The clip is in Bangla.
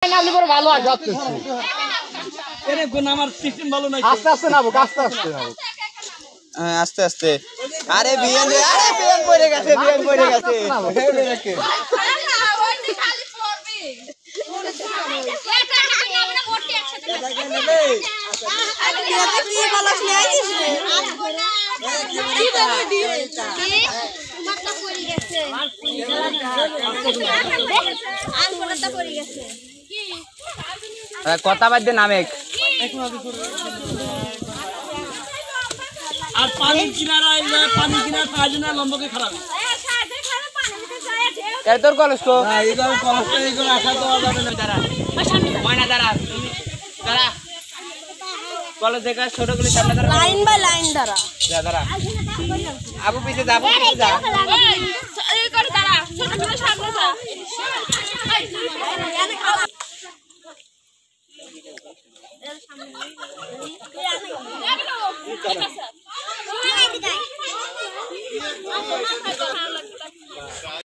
নামলে পরে ভালো আছে আস্তে এরে কোন আমার সিস্টেম ভালো নাই আস্তে আস্তে নামো আস্তে আস্তে নামো আস্তে আস্তে আরে বিয়ান পড়ে গেছে কথা বাদ দে নামে আর পানি কিনারা কাজনা লম্বকে খারাপ এর তোর কলেজ তো এইগুলো কষ্ট এইগুলো আশা তো যাবে না দাঁড়া ময়না দাঁড়া কলেজ থেকে ছোটগুলি সামনে দাঁড়া লাইন বাই লাইন দাঁড়া দাঁড়া আবু পিছে যা এই করে দাঁড়া ছোটগুলো সামনে যা